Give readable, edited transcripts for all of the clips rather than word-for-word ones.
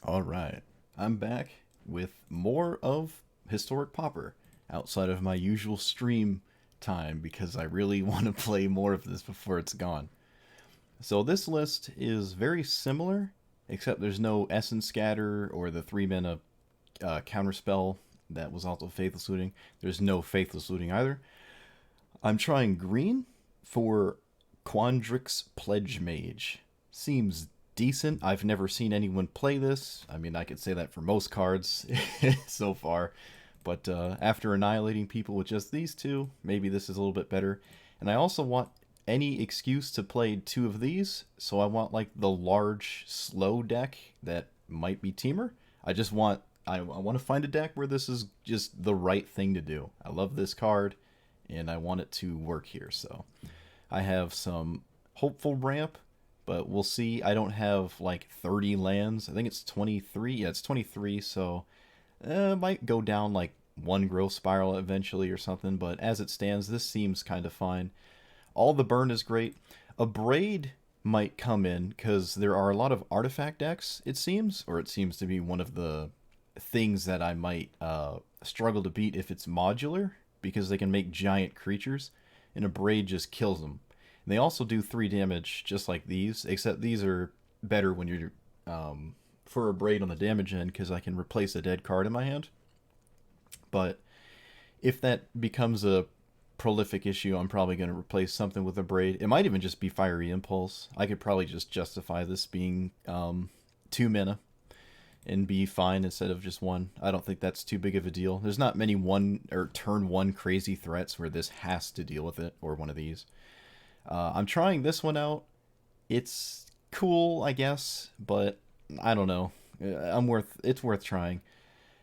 Alright, I'm back with more of Historic Pauper outside of my usual stream time because I really want to play more of this before it's gone. So this list is very similar, except there's no Essence Scatter or the 3 mana counterspell that was also Faithless Looting. There's no Faithless Looting either. I'm trying green for Quandrix Pledge Mage. Seems decent. I've never seen anyone play this. I mean, I could say that for most cards so far. But after annihilating people with just these two, maybe this is a little bit better. And I also want any excuse to play two of these. So I want like the large, slow deck that might be Teamer. I want to find a deck where this is just the right thing to do. I love this card, and I want it to work here. So I have some hopeful ramp, but we'll see. I don't have like 30 lands. I think it's 23. Yeah, it's 23, so might go down like one growth spiral eventually or something, but as it stands, this seems kind of fine. All the burn is great. A braid might come in because there are a lot of artifact decks, it seems, or it seems to be one of the things that I might struggle to beat if it's modular because they can make giant creatures, and a braid just kills them. And they also do 3 damage just like these, except these are better when you're for a braid on the damage end because I can replace a dead card in my hand. But if that becomes a prolific issue, I'm probably going to replace something with a braid. It might even just be Fiery Impulse. I could probably just justify this being 2 mana and be fine instead of just 1. I don't think that's too big of a deal. There's not many turn 1 crazy threats where this has to deal with it, or one of these. I'm trying this one out. It's cool, I guess, but I don't know. It's worth trying.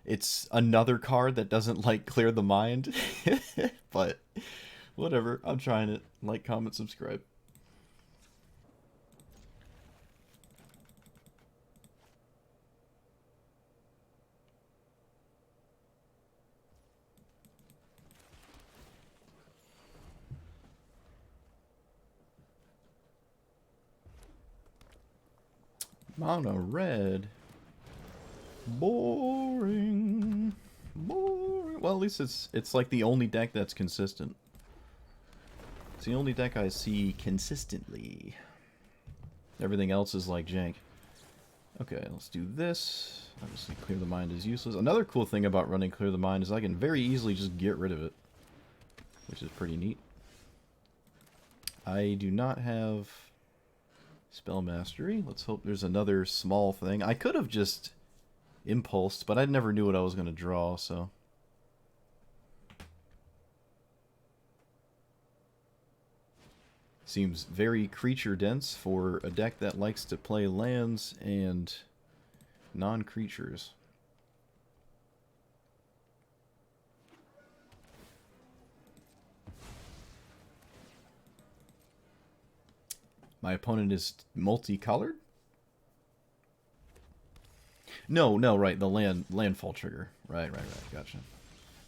It's another card that doesn't like clear the mind, but whatever. I'm trying it. Like, comment, subscribe. Mono red. Boring. Boring. Well, at least it's like the only deck that's consistent. It's the only deck I see consistently. Everything else is like jank. Okay, let's do this. Obviously, Clear the Mind is useless. Another cool thing about running Clear the Mind is I can very easily just get rid of it, which is pretty neat. I do not have Spell Mastery. Let's hope there's another small thing. I could have just impulsed, but I never knew what I was going to draw, so. Seems very creature dense for a deck that likes to play lands and non-creatures. My opponent is multicolored? No, right, the landfall trigger. Right, gotcha.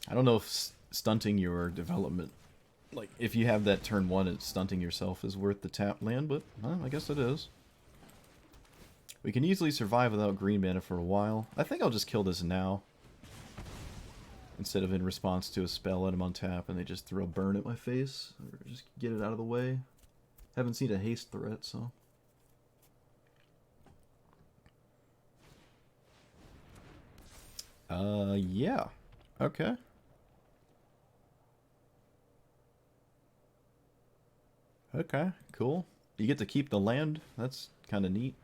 I don't know if stunting your development, like, if you have that turn 1, it's stunting yourself is worth the tap land, but I guess it is. We can easily survive without green mana for a while. I think I'll just kill this now. Instead of in response to a spell, let him untap and they just throw burn at my face. Or just get it out of the way. Haven't seen a haste threat, so. Yeah. Okay. Okay, cool. You get to keep the land. That's kind of neat.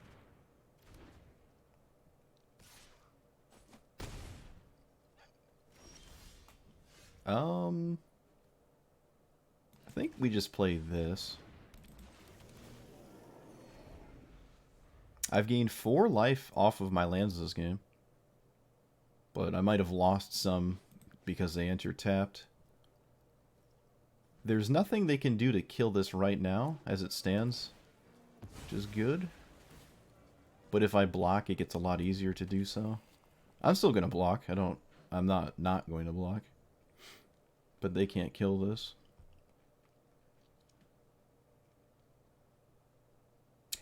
I think we just play this. I've gained 4 life off of my lands this game. But I might have lost some because they enter tapped. There's nothing they can do to kill this right now as it stands, which is good. But if I block, it gets a lot easier to do so. I'm still going to block. I'm not going to block. But they can't kill this.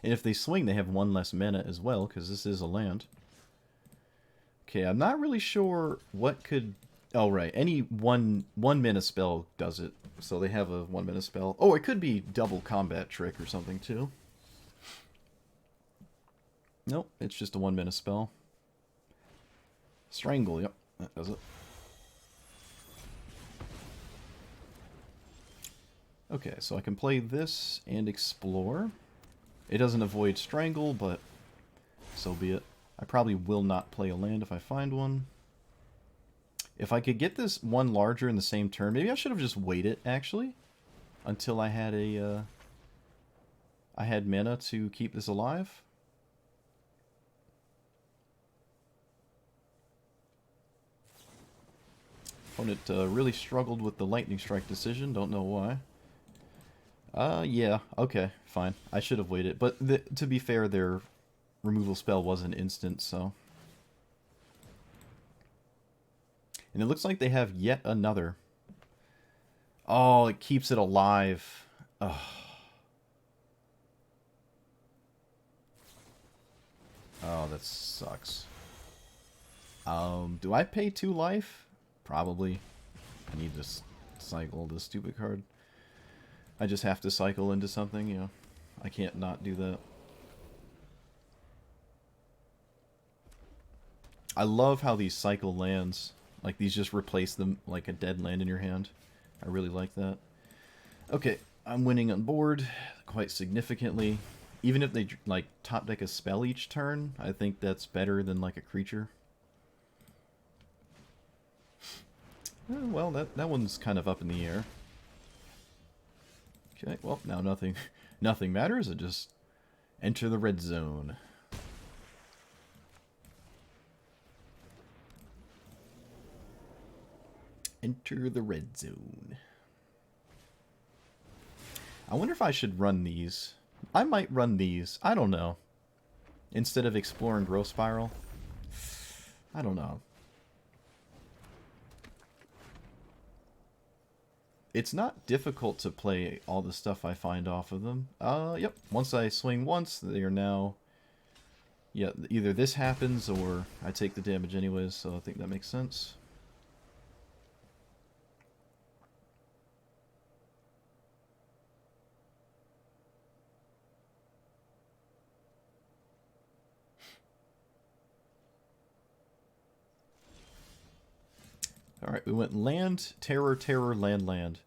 And if they swing, they have 1 less mana as well, because this is a land. Okay, I'm not really sure what could... Oh, right. Any one mana spell does it. So they have a 1 mana spell. Oh, it could be double combat trick or something, too. Nope, it's just a 1 mana spell. Strangle, yep, that does it. Okay, so I can play this and explore. It doesn't avoid Strangle, but so be it. I probably will not play a land if I find one. If I could get this one larger in the same turn, maybe I should have just waited, actually, until I had a, I had mana to keep this alive. Opponent really struggled with the Lightning Strike decision, don't know why. Yeah, okay, fine. I should have waited, but to be fair, their removal spell wasn't instant, so... And it looks like they have yet another. Oh, it keeps it alive. Oh. Oh, that sucks. Do I pay 2 life? Probably. I need to cycle this stupid card. I just have to cycle into something, you know. I can't not do that. I love how these cycle lands. Like, these just replace them like a dead land in your hand. I really like that. Okay, I'm winning on board quite significantly. Even if they, like, top deck a spell each turn, I think that's better than, like, a creature. Well, that one's kind of up in the air. Okay, well, now nothing matters. I just enter the red zone. Enter the red zone. I wonder if I should run these. I might run these. I don't know. Instead of exploring Growth Spiral. I don't know. It's not difficult to play all the stuff I find off of them. Yep. Once I swing once, they are now... Yeah, either this happens or I take the damage anyways, so I think that makes sense. Alright, we went land, terror, terror, land, land.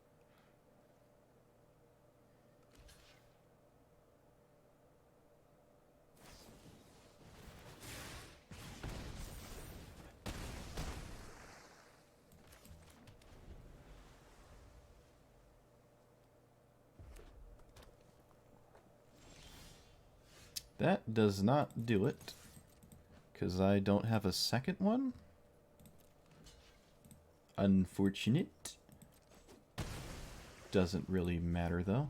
That does not do it, because I don't have a second one. Unfortunate. Doesn't really matter, though.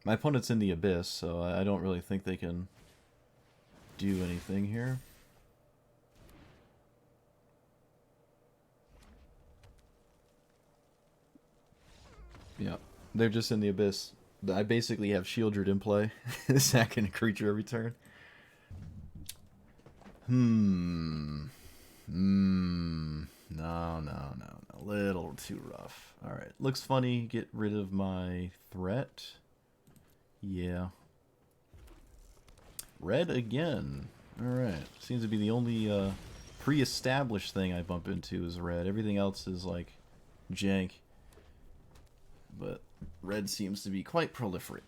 My opponent's in the Abyss, so I don't really think they can do anything here. Yeah, they're just in the Abyss. I basically have Shieldred in play, sacking a creature every turn. No. A little too rough. Alright, looks funny. Get rid of my threat. Yeah. Red again. Alright. Seems to be the only pre-established thing I bump into is red. Everything else is like jank. But red seems to be quite prolific.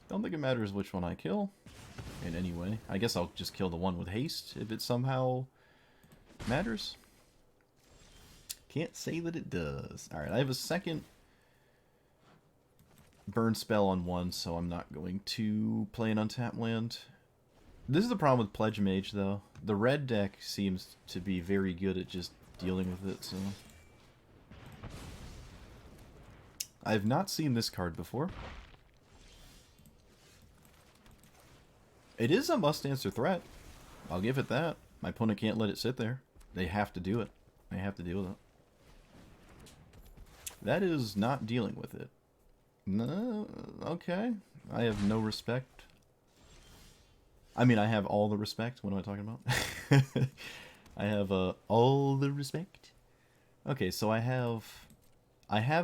Don't think it matters which one I kill in any way. I guess I'll just kill the one with haste if it somehow matters. Can't say that it does. Alright, I have a second burn spell on one, so I'm not going to play an untapped land. This is the problem with Pledge Mage, though. The red deck seems to be very good at just dealing with it, so... I've not seen this card before. It is a must-answer threat. I'll give it that. My opponent can't let it sit there. They have to do it. They have to deal with it. That is not dealing with it. No, okay. I have no respect. I mean, I have all the respect. What am I talking about? I have all the respect. Okay, so I have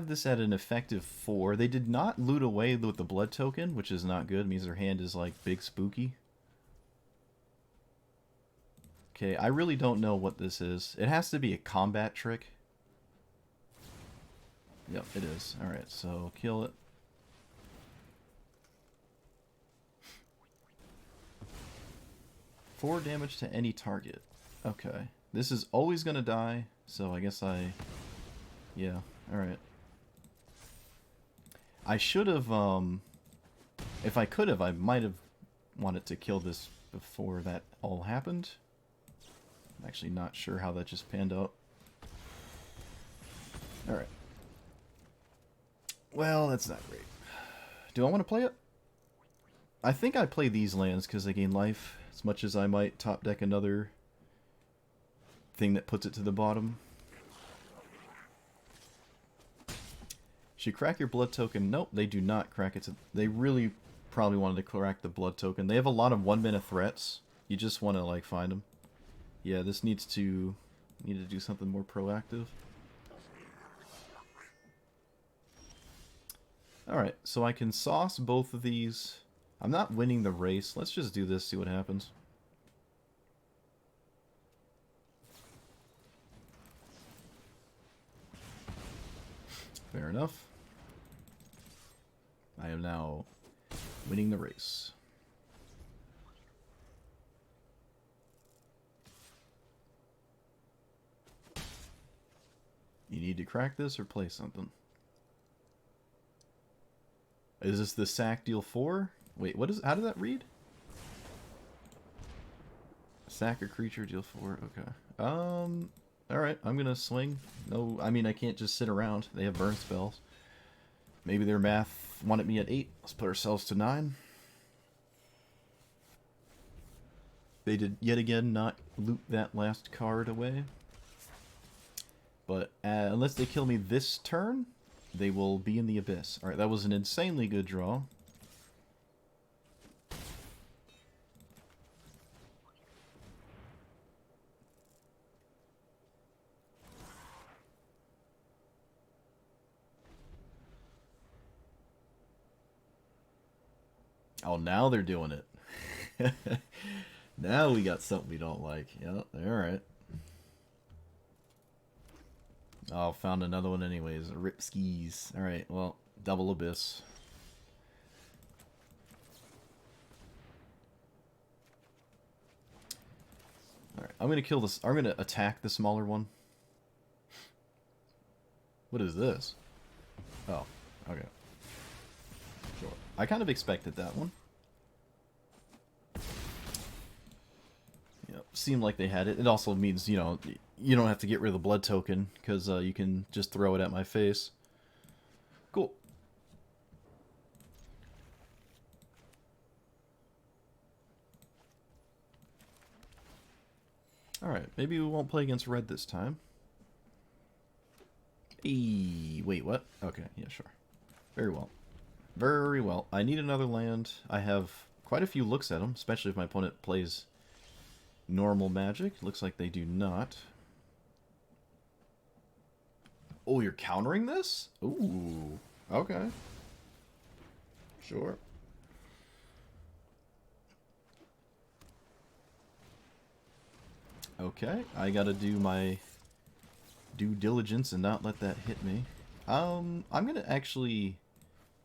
this at an effective 4. They did not loot away with the blood token, which is not good. It means their hand is like big spooky. Okay, I really don't know what this is. It has to be a combat trick. Yep, it is. Alright, so kill it. Four damage to any target. Okay. This is always gonna die, so I guess yeah, alright. I should have, if I could have, I might have wanted to kill this before that all happened. I'm actually not sure how that just panned out. Alright. Well, that's not great. Do I want to play it? I think I play these lands because they gain life, as much as I might top deck another thing that puts it to the bottom. Should crack your blood token? Nope, they do not crack it. They really probably wanted to crack the blood token. They have a lot of 1-mana threats. You just want to like find them. Yeah, this need to do something more proactive. Alright, so I can sauce both of these. I'm not winning the race. Let's just do this, see what happens. Fair enough. I am now winning the race. You need to crack this or play something. Is this the sack deal 4? Wait, what is? How does that read? Sack a creature, deal 4. Okay. Alright, I'm gonna swing. No, I mean, I can't just sit around. They have burn spells. Maybe their math wanted me at 8. Let's put ourselves to 9. They did yet again not loot that last card away. But unless they kill me this turn, they will be in the abyss. Alright, that was an insanely good draw. Oh, now they're doing it. Now we got something we don't like. Yep, alright. Oh, found another one anyways. Rip skis. Alright, well, double abyss. Alright, I'm gonna kill this. I'm gonna attack the smaller one. What is this? Oh, okay. Sure. I kind of expected that one. Yep, seemed like they had it. It also means, you know, you don't have to get rid of the blood token, because you can just throw it at my face. Cool. Alright, maybe we won't play against red this time. Hey, wait, what? Okay, yeah, sure. Very well. Very well. I need another land. I have quite a few looks at them, especially if my opponent plays normal Magic. Looks like they do not. Oh, you're countering this? Ooh, okay. Sure. Okay, I gotta do my due diligence and not let that hit me. I'm gonna actually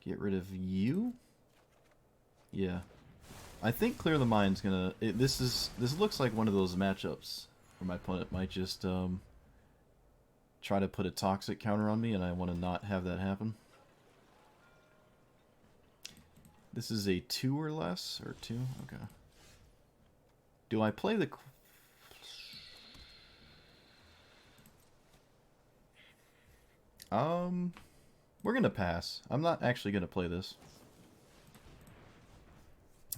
get rid of you. Yeah. I think Clear the Mind's gonna... this looks like one of those matchups where my opponent might just try to put a toxic counter on me, and I want to not have that happen. This is a 2 or less? Or 2? Okay. Do I play the... We're gonna pass. I'm not actually gonna play this.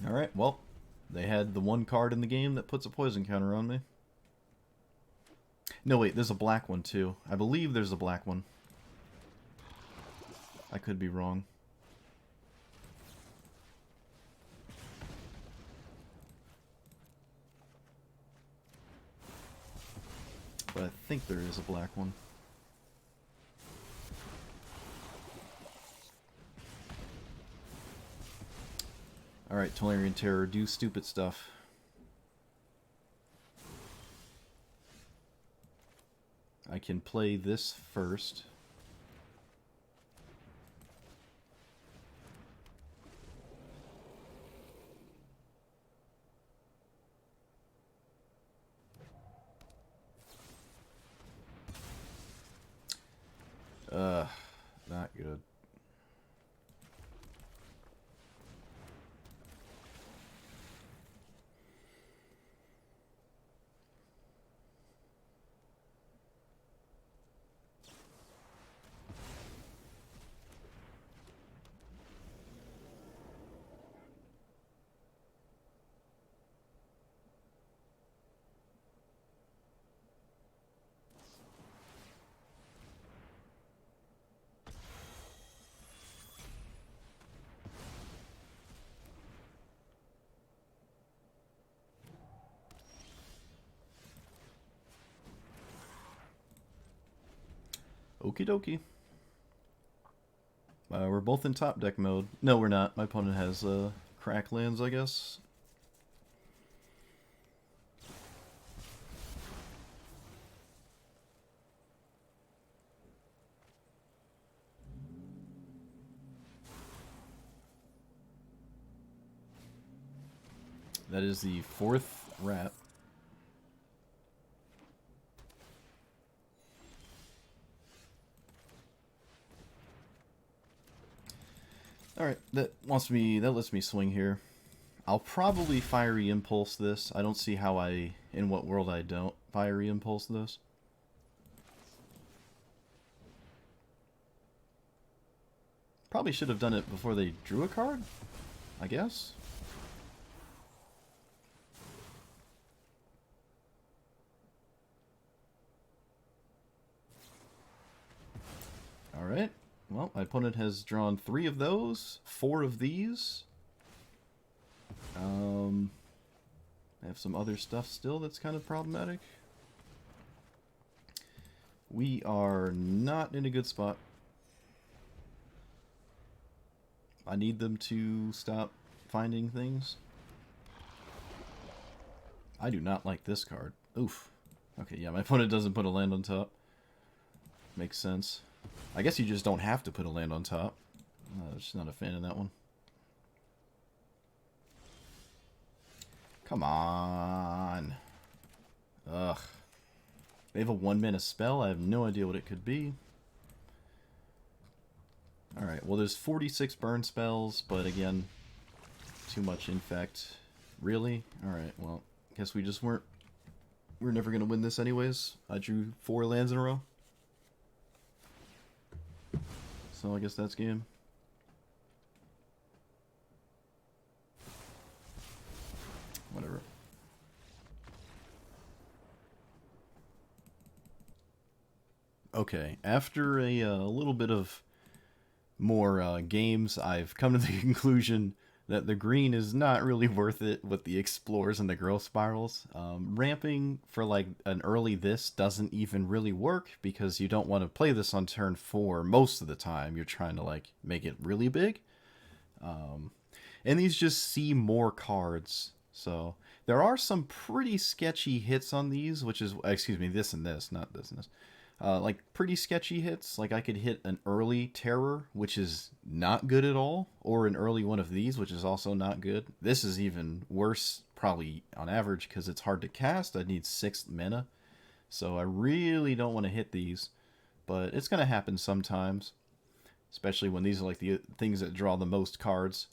Alright, well, they had the one card in the game that puts a poison counter on me. No, wait, there's a black one too. I believe there's a black one. I could be wrong. But I think there is a black one. Alright, Tolarian Terror, do stupid stuff. I can play this first. Not good. Okie dokie. We're both in top deck mode. No, we're not. My opponent has crack lands, I guess. That is the 4th rat. Alright, that lets me swing here. I'll probably Fiery Impulse this. I don't see how in what world I don't Fiery Impulse this. Probably should have done it before they drew a card, I guess. Alright. Well, my opponent has drawn 3 of those, 4 of these. I have some other stuff still that's kind of problematic. We are not in a good spot. I need them to stop finding things. I do not like this card. Oof. Okay, yeah, my opponent doesn't put a land on top. Makes sense. I guess you just don't have to put a land on top. I'm just not a fan of that one. Come on. Ugh. They have a 1-mana spell. I have no idea what it could be. Alright, well there's 46 burn spells, but again, too much infect. Really? Alright, well, guess we just we're never gonna win this anyways. I drew 4 lands in a row. So I guess that's game. Whatever. Okay, after a little bit of more games, I've come to the conclusion that the green is not really worth it with the explores and the growth spirals. Ramping for like an early this doesn't even really work because you don't want to play this on turn 4 most of the time. You're trying to like make it really big. And these just see more cards. So there are some pretty sketchy hits on these, which is, excuse me, this and this, not this and this. Like pretty sketchy hits. Like I could hit an early Terror, which is not good at all, or an early one of these, which is also not good. This is even worse, probably on average, because it's hard to cast. I need 6 mana, so I really don't want to hit these, but it's going to happen sometimes, especially when these are like the things that draw the most cards.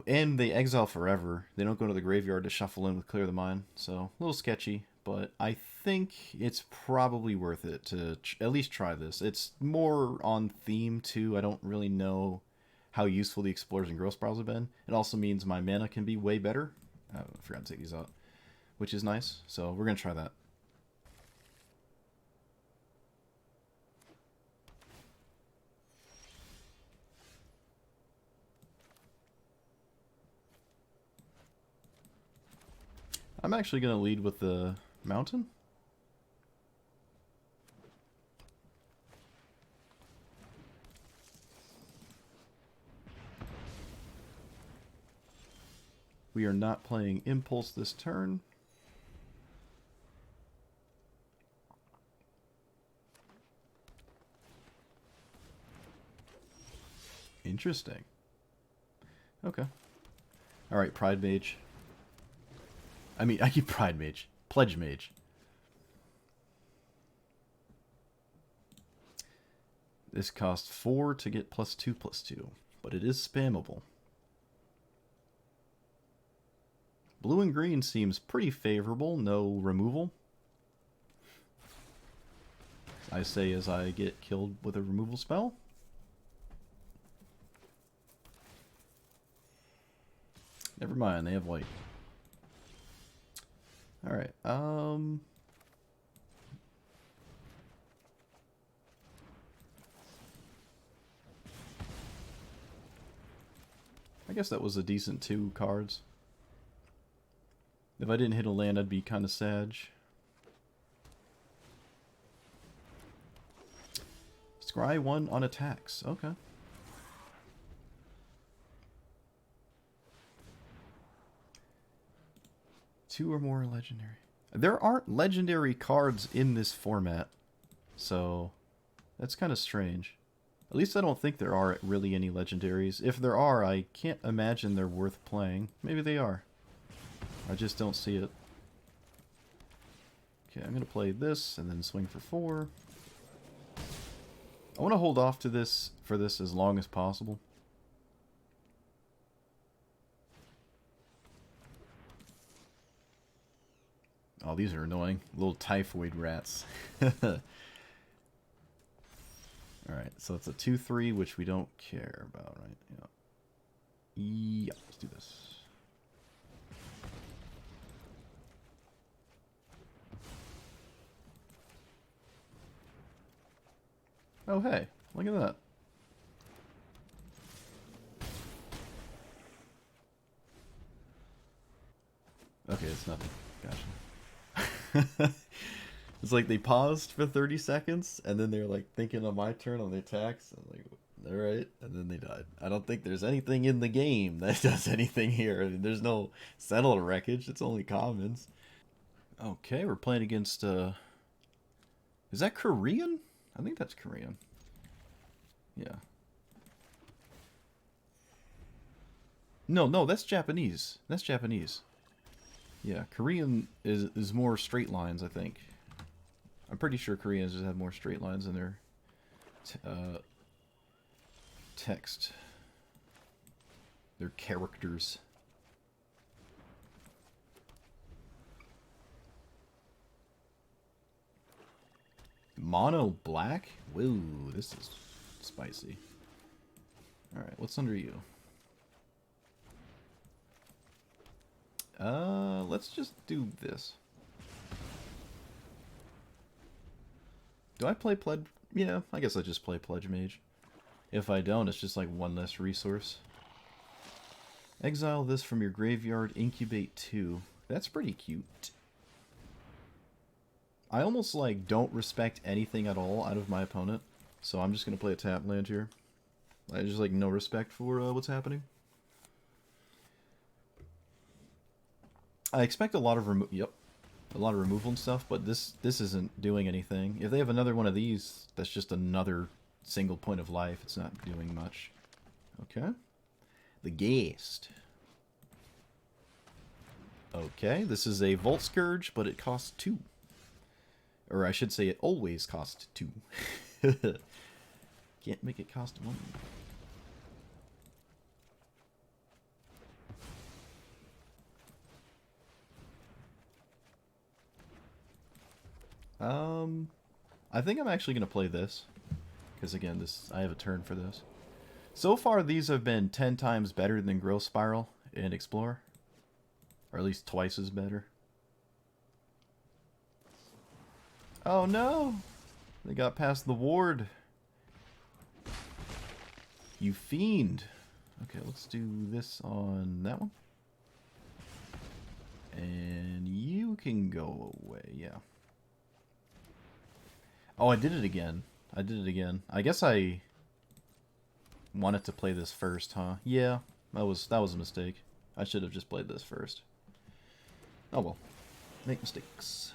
And they exile forever. They don't go to the graveyard to shuffle in with Clear the Mind, so a little sketchy. But I think it's probably worth it to at least try this. It's more on theme, too. I don't really know how useful the Explorers and Growth Spirals have been. It also means my mana can be way better. I forgot to take these out, which is nice. So we're going to try that. I'm actually going to lead with the mountain. We are not playing Impulse this turn. Interesting. Okay. Alright, Pride Mage. I keep Pride Mage. Pledge Mage. This costs 4 to get +2/+2, but it is spammable. Blue and green seems pretty favorable, no removal. I say as I get killed with a removal spell. Never mind, they have white. Alright, I guess that was a decent 2 cards. If I didn't hit a land, I'd be kind of sad. Scry 1 on attacks. Okay. Two or more legendary. There aren't legendary cards in this format, so that's kind of strange. At least I don't think there are really any legendaries. If there are, I can't imagine they're worth playing. Maybe they are. I just don't see it. Okay, I'm going to play this and then swing for 4. I want to hold off to this for this as long as possible. Oh, these are annoying. Little typhoid rats. Alright, so it's a 2/3, which we don't care about, right? Yeah, let's do this. Oh, hey, look at that. Okay, it's nothing. Gotcha. It's like they paused for 30 seconds, and then they're like thinking on my turn on the attacks. I'm like, alright, and then they died. I don't think there's anything in the game that does anything here. I mean, there's no settled wreckage, it's only commons. Okay, we're playing against, is that Korean? I think that's Korean. Yeah. No, that's Japanese. That's Japanese. Yeah, Korean is more straight lines, I think. I'm pretty sure Koreans just have more straight lines in their text. Their characters. Mono black? Whoa, this is spicy. Alright, what's under you? Let's just do this. Do I play Pledge? Yeah, I guess I just play Pledge Mage. If I don't, it's just like one less resource. Exile this from your graveyard, incubate 2. That's pretty cute. I almost like don't respect anything at all out of my opponent, so I'm just gonna play a tap land here. I just like no respect for what's happening. I expect a lot of removal and stuff, but this isn't doing anything. If they have another one of these, that's just another single point of life. It's not doing much. Okay. The Geist. Okay, this is a Volt Scourge, but it costs 2. Or I should say it always costs 2. Can't make it cost 1. I think I'm actually going to play this. Because again, I have a turn for this. So far, these have been 10 times better than Growth Spiral and Explore. Or at least twice as better. Oh no! They got past the ward. You fiend. Okay, let's do this on that one. And can go away, yeah. Oh, I did it again. I did it again. I guess I wanted to play this first, huh? Yeah, that was a mistake. I should have just played this first. Oh well. Make mistakes.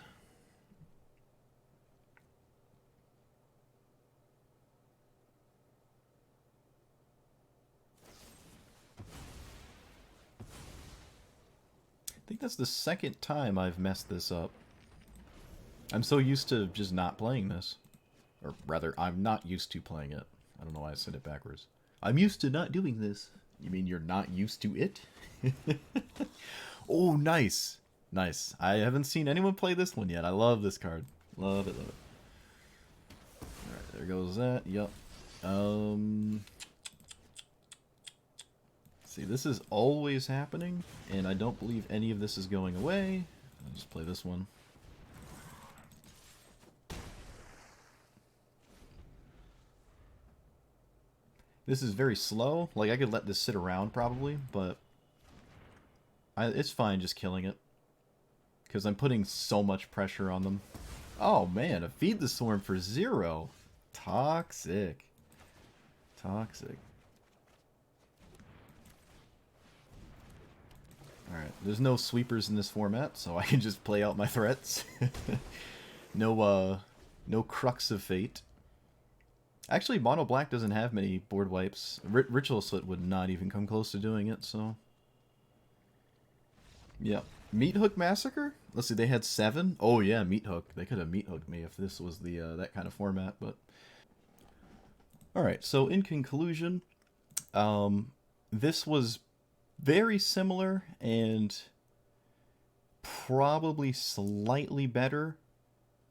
I think that's the second time I've messed this up. I'm so used to just not playing this. Or rather, I'm not used to playing it. I don't know why I said it backwards. I'm used to not doing this. You mean you're not used to it? Oh, nice. Nice. I haven't seen anyone play this one yet. I love this card. Love it, love it. Alright, there goes that. Yup. See, this is always happening, and I don't believe any of this is going away. I'll just play this one. This is very slow. Like, I could let this sit around, probably, but it's fine just killing it. Because I'm putting so much pressure on them. Oh, man, a Feed the Swarm for 0. Toxic. Toxic. Alright, there's no sweepers in this format, so I can just play out my threats. No Crux of Fate. Actually, Mono Black doesn't have many board wipes. Ritual Slit would not even come close to doing it, so... Yeah. Meat Hook Massacre? Let's see, they had 7? Oh yeah, Meat Hook. They could have Meat Hooked me if this was the that kind of format, but... Alright, so in conclusion, this was very similar and probably slightly better.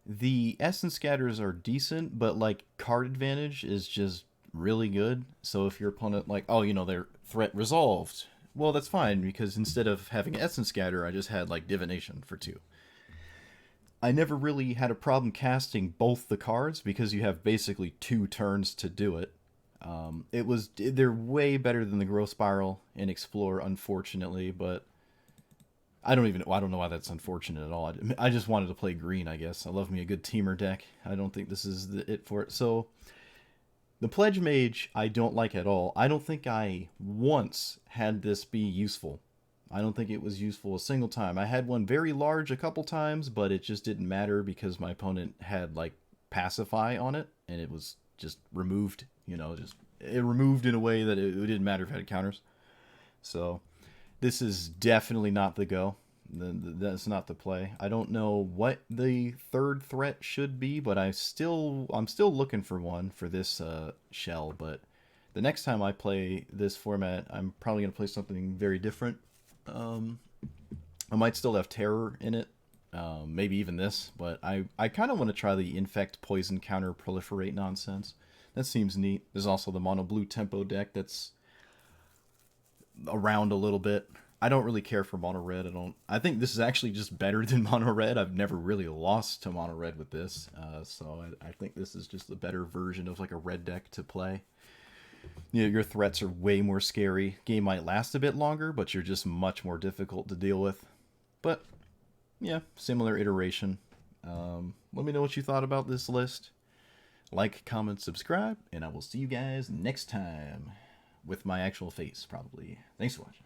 The Essence Scatters are decent, but like card advantage is just really good. So if your opponent like, oh, you know, their threat resolved, well, that's fine, because instead of having Essence Scatter, I just had like Divination for 2. I never really had a problem casting both the cards because you have basically 2 turns to do it. They're way better than the Growth Spiral and Explore, unfortunately, but I don't know why that's unfortunate at all. I just wanted to play green, I guess. I love me a good teamer deck. I don't think this is it for it. So, the Pledge Mage, I don't like at all. I don't think I once had this be useful. I don't think it was useful a single time. I had one very large a couple times, but it just didn't matter because my opponent had, like, Pacify on it, and it was just removed. You know, it removed in a way that it didn't matter if it had counters. So... this is definitely not the go. That's not the play. I don't know what the third threat should be, but I'm still looking for one for this shell. But the next time I play this format, I'm probably gonna play something very different. I might still have Terror in it, maybe even this. But I kind of want to try the Infect, Poison, Counter, Proliferate nonsense. That seems neat. There's also the Mono Blue Tempo deck that's around a little bit. I don't really care for Mono Red. I think this is actually just better than Mono Red. I've never really lost to Mono Red with this, so I think this is just a better version of like a red deck to play. You know, your threats are way more scary. Game might last a bit longer, but you're just much more difficult to deal with. But yeah, similar iteration. Let me know what you thought about this list. Like, comment, subscribe, and I will see you guys next time. With my actual face, probably. Thanks for watching.